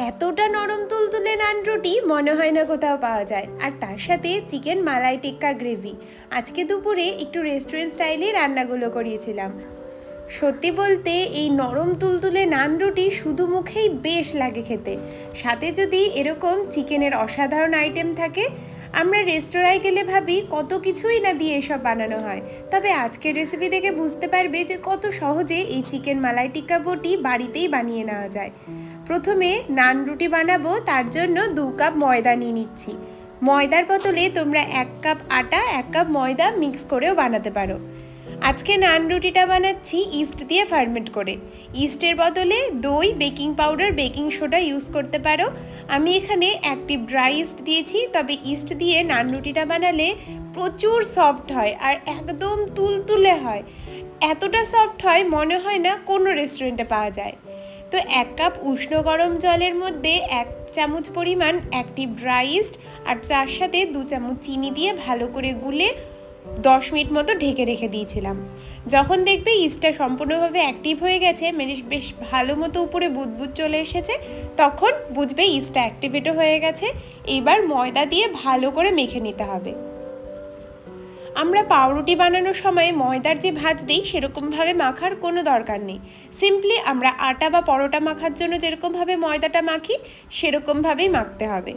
এতটা নরম তুলতুলে নান রুটি মনে হয় না কোথাও পাওয়া যায়। আর তার সাথে চিকেন মালাই টিক্কা গ্রেভি। আজকে দুপুরে একটু রেস্টুরেন্ট স্টাইলে রান্নাগুলো করিয়েছিলাম। সত্যি বলতে এই নরম তুলতুলে নান রুটি শুধু মুখেই বেশ লাগে খেতে। সাথে যদি এরকম চিকেনের অসাধারণ আইটেম থাকে। আমরা রেস্তোরাঁয় গেলে ভাবি কত কিছুই না দিয়ে এসব বানানো হয়, তবে আজকের রেসিপি দেখে বুঝতে পারবে যে কত সহজে এই চিকেন মালাই টিক্কা বটি বাড়িতেই বানিয়ে নেওয়া যায়। প্রথমে নান রুটি বানাবো, তার জন্য 2 কাপ ময়দা নিয়ে নিচ্ছি। ময়দার বদলে তোমরা 1 কাপ আটা 1 কাপ ময়দা মিক্স করেও বানাতে পারো। আজকে নান রুটিটা বানাচ্ছি ইস্ট দিয়ে ফার্মেন্ট করে। ইস্টের বদলে দই, baking powder, baking soda use করতে পারো। আমি এখানে অ্যাক্টিভ ড্রাই ইস্ট দিয়েছি, তবে ইস্ট দিয়ে নান রুটিটা বানালে প্রচুর সফট হয় আর একদম তুলতুলে হয়। এতটা সফট হয় মনে হয় না কোনো রেস্টুরেন্টে পাওয়া যায়। তো 1 কাপ উষ্ণ গরম জলের মধ্যে 1 চামচ পরিমাণ অ্যাক্টিভ ড্রাই ইস্ট আর তার সাথে 2 চামচ চিনি দিয়ে ভালো করে গুলে 10 মিনিট মতো ঢেকে রেখে দিয়েছিলাম। যখন দেখবে ইস্টটা সম্পূর্ণভাবে অ্যাক্টিভ হয়ে গেছে, বেশ ভালো মতো উপরে বুদবুদ চলে এসেছে, তখন বুঝবে ইস্টটা অ্যাক্টিভেটও হয়ে গেছে। এইবার ময়দা দিয়ে ভালো করে মেখে নিতে হবে। আমরা পাউরুটি বানানোর সময় ময়দার যে ভাঁজ দিই সেরকমভাবে মাখার কোনো দরকার নেই। সিম্পলি আমরা আটা বা পরোটা মাখার জন্য যেরকমভাবে ময়দাটা মাখি সেরকমভাবেই মাখতে হবে।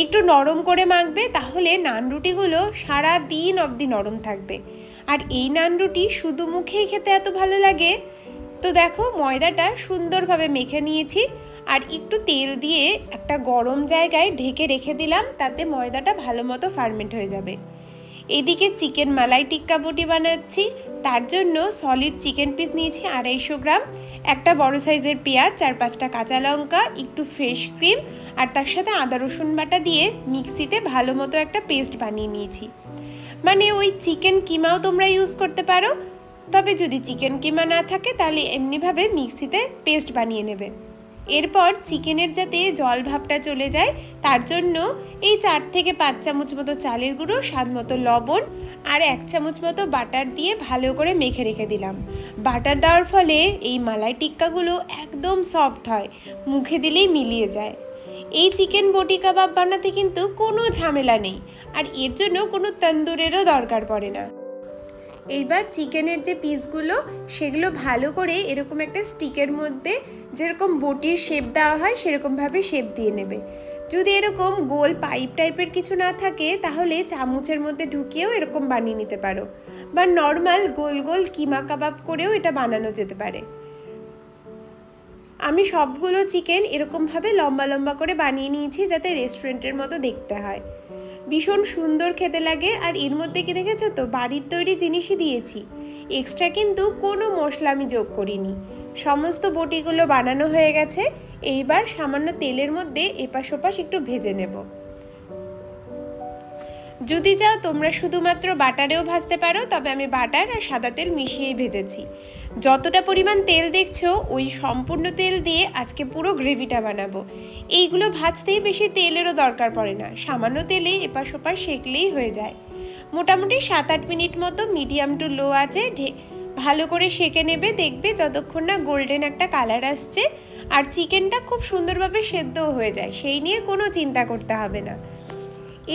একটু নরম করে মাখবে, তাহলে নান রুটিগুলো সারা দিন অবধি নরম থাকবে। আর এই নান রুটি শুধু মুখেই খেতে এত ভালো লাগে। তো দেখো, ময়দাটা সুন্দরভাবে মেখে নিয়েছি আর একটু তেল দিয়ে একটা গরম জায়গায় ঢেকে রেখে দিলাম, তাতে ময়দাটা ভালো মতো ফার্মেন্ট হয়ে যাবে। এদিকে চিকেন মালাই টিক্কা বটি বানাচ্ছি। তার জন্য সলিড চিকেন পিস নিয়েছি 250 গ্রাম, একটা বড় সাইজের পেঁয়াজ, 4-5টা কাঁচা লঙ্কা, একটু ফ্রেশ ক্রিম আর তার সাথে আদা রসুন বাটা দিয়ে মিক্সিতে ভালো মতো একটা পেস্ট বানিয়ে নিয়েছি। মানে ওই চিকেন কিমাও তোমরা ইউজ করতে পারো, তবে যদি চিকেন কিমা না থাকে তাহলে এমনিভাবে মিক্সিতে পেস্ট বানিয়ে নেবে। এরপর চিকেনের যাতে জল ভাবটা চলে যায় তার জন্য এই 4 থেকে 5 চামচ মতো চালের গুঁড়ো, স্বাদ মতো লবণ আর 1 চামচ মতো বাটার দিয়ে ভালো করে মেখে রেখে দিলাম। বাটার দেওয়ার ফলে এই মালাই টিক্কাগুলো একদম সফট হয়, মুখে দিলেই মিলিয়ে যায়। এই চিকেন বটি কাবাব বানাতে কিন্তু কোনো ঝামেলা নেই, আর এর জন্য কোনো তন্দুরেরও দরকার পড়ে না। এইবার চিকেনের যে পিসগুলো সেগুলো ভালো করে এরকম একটা স্টিকের মধ্যে যেরকম বটির শেপ দেওয়া হয় সেরকমভাবে শেপ দিয়ে নেবে। যদি এরকম গোল পাইপ টাইপের কিছু না থাকে তাহলে চামচের মধ্যে ঢুকিয়েও এরকম বানিয়ে নিতে পারো, বা নর্মাল গোল গোল কিমা কাবাব করেও এটা বানানো যেতে পারে। আমি সবগুলো চিকেন এরকমভাবে লম্বা লম্বা করে বানিয়ে নিয়েছি যাতে রেস্টুরেন্টের মতো দেখতে হয়। ভীষণ সুন্দর খেতে লাগে। আর এর মধ্যে কি দেখেছো তো, বাড়ির তৈরি জিনিসই দিয়েছি, এক্সট্রা কিন্তু কোনো মশলা আমি যোগ করিনি। সমস্ত বটিগুলো বানানো হয়ে গেছে। এইবার সামান্য তেলের মধ্যে এপাশ ওপাশ একটু ভেজে নেব। যদি চাও তোমরা শুধুমাত্র বাটারেও ভাজতে পারো, তবে আমি বাটার আর সাদা তেল মিশিয়েই ভেজেছি। যতটা পরিমাণ তেল দেখছো ওই সম্পূর্ণ তেল দিয়ে আজকে পুরো গ্রেভিটা বানাবো। এইগুলো ভাজতেই বেশি তেলেরও দরকার পড়ে না, সামান্য তেলে এপাশ ওপাশ সেঁকলেই হয়ে যায়। মোটামুটি 7-8 মিনিট মতো মিডিয়াম টু লো আঁচে ভালো করে সেঁকে নেবে। দেখবে যতক্ষণ না গোল্ডেন একটা কালার আসছে আর চিকেনটা খুব সুন্দরভাবে সেদ্ধও হয়ে যায়, সেই নিয়ে কোনো চিন্তা করতে হবে না।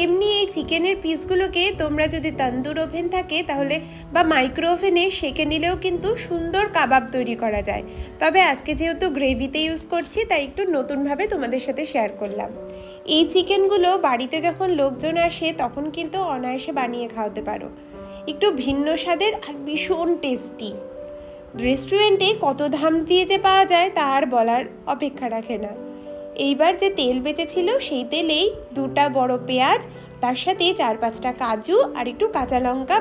এমনি এই চিকেনের পিসগুলোকে তোমরা যদি তন্দুর ওভেন থাকে তাহলে বা মাইক্রো ওভেনে সেঁকে নিলেও কিন্তু সুন্দর কাবাব তৈরি করা যায়। তবে আজকে যেহেতু গ্রেভিতে ইউজ করছি তাই একটু নতুনভাবে তোমাদের সাথে শেয়ার করলাম। এই চিকেনগুলো বাড়িতে যখন লোকজন আসে তখন কিন্তু অনায়াসে বানিয়ে খাওয়াতে পারো। একটু ভিন্ন স্বাদের আর ভীষণ টেস্টি। রেস্টুরেন্টে কত দাম দিয়ে যে পাওয়া যায় তা আর বলার অপেক্ষা রাখে না। এইবার যে তেল বেঁচেছিল সেই তেলেই 2টা বড় পেঁয়াজ, তার সাথে 4-5টা কাজু আর একটু কাঁচা লঙ্কা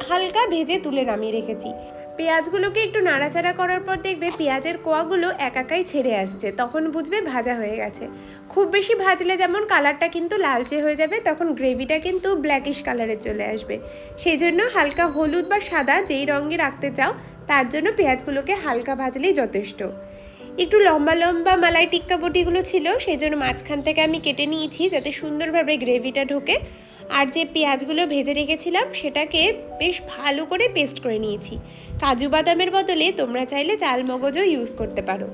হালকা ভেজে তুলে নামিয়ে রেখেছি। পেঁয়াজগুলোকে একটু নাড়াচাড়া করার পর দেখবে পেঁয়াজের কোয়াগুলো একাই ছেড়ে আসছে, তখন বুঝবে ভাজা হয়ে গেছে। খুব বেশি ভাজলে যেমন কালারটা কিন্তু লালচে হয়ে যাবে, তখন গ্রেভিটা কিন্তু ব্ল্যাকিশ কালারে চলে আসবে। সেই জন্য হালকা হলুদ বা সাদা যেই রঙে রাখতে চাও তার জন্য পেঁয়াজগুলোকে হালকা ভাজলেই যথেষ্ট। একটু লম্বা লম্বা মালাই টিক্কা বটিগুলো ছিল, সেই জন্য মাঝখান থেকে আমি কেটে নিয়েছি যাতে সুন্দরভাবে গ্রেভিটা ঢোকে। আর যে পেঁয়াজগুলো ভেজে রেখেছিলাম সেটাকে বেশ ভালো করে পেস্ট করে নিয়েছি। কাজু বাদামের বদলে তোমরা চাইলে চাল মগজও ইউজ করতে পারো।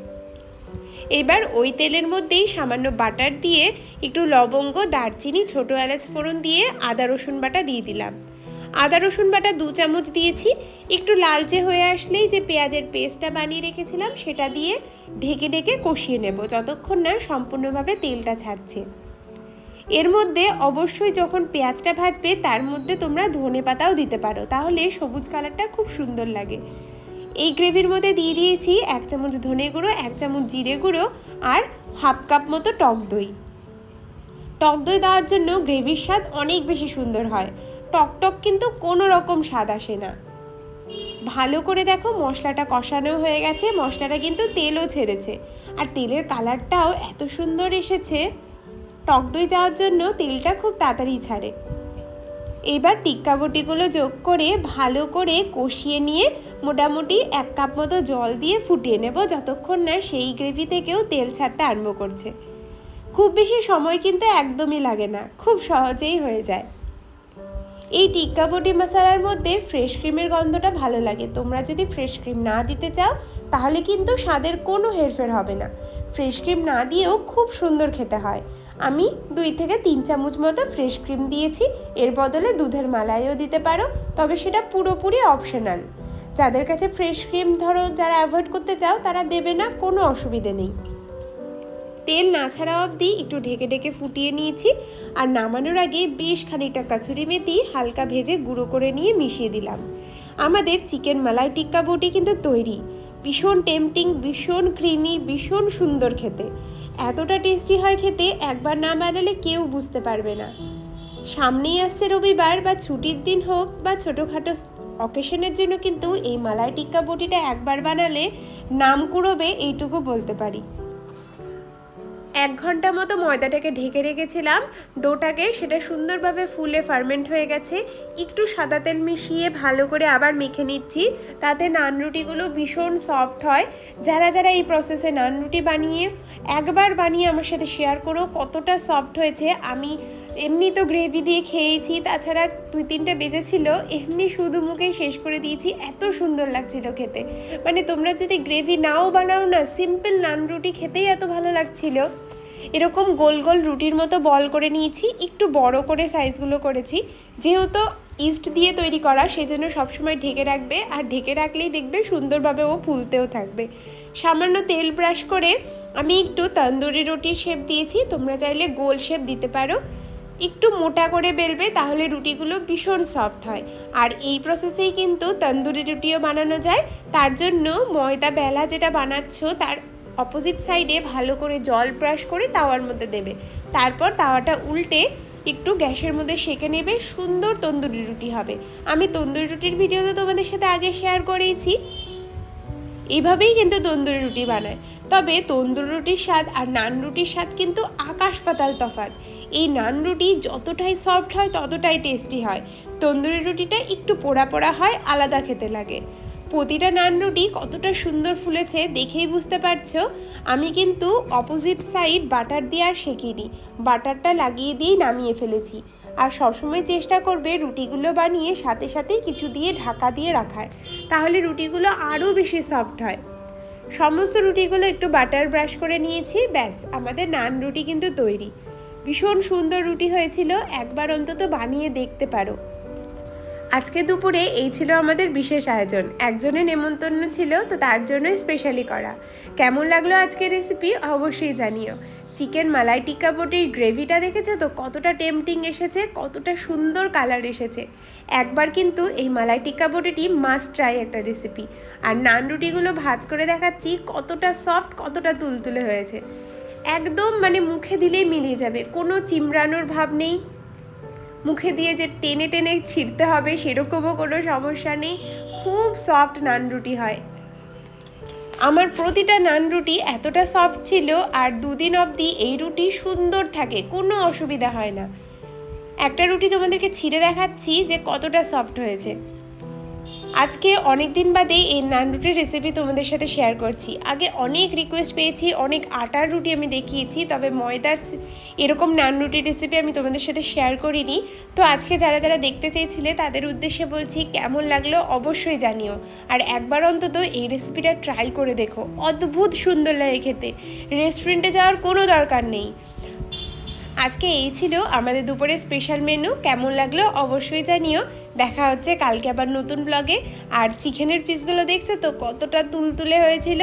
এবার ওই তেলের মধ্যেই সামান্য বাটার দিয়ে একটু লবঙ্গ, দারচিনি, ছোটো এলাচ ফোড়ন দিয়ে আদা রসুন বাটা দিয়ে দিলাম। আদা রসুন বাটা 2 চামচ দিয়েছি। একটু লালচে হয়ে আসলেই যে পেঁয়াজের পেস্টটা বানিয়ে রেখেছিলাম সেটা দিয়ে ঢেকে ঢেকে কষিয়ে নেব যতক্ষণ না সম্পূর্ণভাবে তেলটা ছাড়ছে। এর মধ্যে অবশ্যই যখন পেঁয়াজটা ভাজবে তার মধ্যে তোমরা ধনে পাতাও দিতে পারো, তাহলে সবুজ কালারটা খুব সুন্দর লাগে। এই গ্রেভির মধ্যে দিয়ে দিয়েছি 1 চামচ ধনে গুঁড়ো, 1 চামচ জিরে গুঁড়ো আর হাফ কাপ মতো টক দই। টক দই দেওয়ার জন্য গ্রেভির স্বাদ অনেক বেশি সুন্দর হয়। টক কিন্তু কোনো রকম স্বাদ আসে না। ভালো করে দেখো মশলাটা কষানো হয়ে গেছে, মশলাটা কিন্তু তেলও ছেড়েছে আর তেলের কালারটাও এত সুন্দর এসেছে। টক দই যাওয়ার জন্য তেলটা খুব তাড়াতাড়ি ছাড়ে। এবার টিক্কা বটিগুলো যোগ করে ভালো করে কষিয়ে নিয়ে মোটামুটি 1 কাপ মতো জল দিয়ে ফুটিয়ে নেব যতক্ষণ না সেই গ্রেভি থেকেও তেল ছাড়তে আরম্ভ করছে। খুব বেশি সময় কিন্তু একদমই লাগে না, খুব সহজেই হয়ে যায়। এই টিক্কা বটি মশলার মধ্যে ফ্রেশ ক্রিমের গন্ধটা ভালো লাগে। তোমরা যদি ফ্রেশ ক্রিম না দিতে চাও তাহলে কিন্তু স্বাদের কোনো হেরফের হবে না। ফ্রেশ ক্রিম না দিয়েও খুব সুন্দর খেতে হয়। আমি 2 থেকে 3 চামচ মতো ফ্রেশ ক্রিম দিয়েছি। এর বদলে দুধের মালাইও দিতে পারো, তবে সেটা পুরোপুরি অপশনাল। যাদের কাছে ফ্রেশ ক্রিম ধরো যারা অ্যাভয়েড করতে চাও তারা দেবে না, কোনো অসুবিধে নেই। তেল না ছাড়া অবধি একটু ঢেকে ঢেকে ফুটিয়ে নিয়েছি আর নামানোর আগে বেশ খানিকটা কাসুরি মেথি হালকা ভেজে গুঁড়ো করে নিয়ে মিশিয়ে দিলাম। আমাদের চিকেন মালাই টিক্কা বটি কিন্তু তৈরি। ভীষণ টেম্পটিং, ভীষণ ক্রিমি, ভীষণ সুন্দর খেতে। এতটা টেস্টি হয় খেতে, একবার না বানালে কেউ বুঝতে পারবে না। সামনেই আসছে রবিবার বা ছুটির দিন হোক বা ছোটোখাটো অকেশনের জন্য কিন্তু এই মালাই টিক্কা বটিটা একবার বানালে নাম কুড়োবে, এইটুকু বলতে পারি। 1 ঘন্টা মতো ময়দাটাকে ঢেকে রেখেছিলাম ডোটাকে, সেটা সুন্দরভাবে ফুলে ফার্মেন্ট হয়ে গেছে। একটু সাদা তেল মিশিয়ে ভালো করে আবার মেখে নিচ্ছি, তাতে নান রুটিগুলো ভীষণ সফট হয়। যারা যারা এই প্রসেসে নান রুটি একবার বানিয়ে আমার সাথে শেয়ার করো কতটা সফট হয়েছে। আমি এমনি তো গ্রেভি দিয়ে খেয়েছি, তাছাড়া 2-3টে বেজেছিল, এমনি শুধু মুখেই শেষ করে দিয়েছি। এত সুন্দর লাগছিল খেতে, মানে তোমরা যদি গ্রেভি নাও বানাও না, সিম্পল নান রুটি খেতেই এত ভালো লাগছিল। এরকম গোল গোল রুটির মতো বল করে নিয়েছি, একটু বড় করে সাইজগুলো করেছি। যেহেতু ইস্ট দিয়ে তৈরি করা সেজন্য সবসময় ঢেকে রাখবে, আর ঢেকে রাখলেই দেখবে সুন্দরভাবে ও ফুলতেও থাকবে। সামান্য তেল ব্রাশ করে আমি একটু তন্দুরি রুটির শেপ দিয়েছি, তোমরা চাইলে গোল শেপ দিতে পারো। একটু মোটা করে বেলবে, তাহলে রুটিগুলো ভীষণ সফট হয়। আর এই প্রসেসেই কিন্তু তন্দুরি রুটিও বানানো যায়। তার জন্য ময়দা বেলা যেটা বানাচ্ছ তার অপোজিট সাইডে ভালো করে জল ব্রাশ করে তাওয়ার মধ্যে দেবে, তারপর তাওয়াটা উল্টে একটু গ্যাসের মধ্যে সেঁকে নেবে, সুন্দর তন্দুরি রুটি হবে। আমি তন্দুরি রুটির ভিডিও তো তোমাদের সাথে আগে শেয়ার করেইছি। এইভাবেই কিন্তু তন্দুরি রুটি বানায়। তবে তন্দুরি রুটির স্বাদ আর নান রুটির স্বাদ কিন্তু আকাশ পাতাল তফাৎ। এই নান রুটি যতটাই সফট হয় ততটাই টেস্টি হয়। তন্দুরি রুটিটা একটু পোড়া পোড়া হয়, আলাদা খেতে লাগে। প্রতিটা নান রুটি কতটা সুন্দর ফুলেছে দেখেই বুঝতে পারছো। আমি কিন্তু অপোজিট সাইড বাটার দিয়ে আর সেঁকিনি, বাটারটা লাগিয়ে দিয়েই নামিয়ে ফেলেছি। আর সবসময় চেষ্টা করবে রুটিগুলো বানিয়ে সাথে সাথেই কিছু দিয়ে ঢাকা দিয়ে রাখার, তাহলে রুটিগুলো আরও বেশি সফট হয়। সমস্ত রুটিগুলো একটু বাটার ব্রাশ করে নিয়েছি, ব্যাস আমাদের নান রুটি কিন্তু তৈরি। ভীষণ সুন্দর রুটি হয়েছিল, একবার অন্তত বানিয়ে দেখতে পারো। আজকে দুপুরে এই ছিল আমাদের বিশেষ আয়োজন। একজনের নেমন্তন্ন ছিল, তো তার জন্যই স্পেশালি করা। কেমন লাগলো আজকের রেসিপি অবশ্যই জানিও। চিকেন মালাই টিক্কা বটির গ্রেভিটা দেখেছো তো কতটা টেম্পটিং এসেছে, কতটা সুন্দর কালার এসেছে। একবার কিন্তু এই মালাই টিক্কা বটিটি মাস্ট ট্রাই একটা রেসিপি। আর নান রুটিগুলো ভাজ করে দেখাচ্ছি কতটা সফট, কতটা তুলতুলে হয়েছে। একদম মানে মুখে দিলেই মিলিয়ে যাবে, কোনো চিমড়ানোর ভাব নেই। মুখে দিয়ে যে টেনে টেনে ছিঁড়তে হবে সেরকমও কোনো সমস্যা নেই। খুব সফট নান রুটি হয়। আমার প্রতিটা নান রুটি এতটা সফট ছিল, আর 2 দিন অবধি এই রুটি সুন্দর থাকে, কোনো অসুবিধা হয় না। একটা রুটি তোমাদেরকে ছিঁড়ে দেখাচ্ছি যে কতটা সফট হয়েছে। আজকে অনেক দিন বাদে এই নান রুটির রেসিপি তোমাদের সাথে শেয়ার করছি। আগে অনেক রিকোয়েস্ট পেয়েছি, অনেক আটার রুটি আমি দেখিয়েছি, তবে ময়দার এরকম নান রুটির রেসিপি আমি তোমাদের সাথে শেয়ার করিনি। তো আজকে যারা যারা দেখতে চেয়েছিলে তাদের উদ্দেশ্যে বলছি, কেমন লাগলো অবশ্যই জানিও। আর একবার অন্তত এই রেসিপিটা ট্রাই করে দেখো, অদ্ভুত সুন্দর লাগে খেতে। রেস্টুরেন্টে যাওয়ার কোনো দরকার নেই। আজকে এই ছিল আমাদের দুপুরের স্পেশাল মেনু। কেমন লাগলো অবশ্যই জানিও। দেখা হচ্ছে কালকে আবার নতুন ব্লগে। আর চিকেনের পিসগুলো দেখছো তো কতটা তুলতুলে হয়েছিল।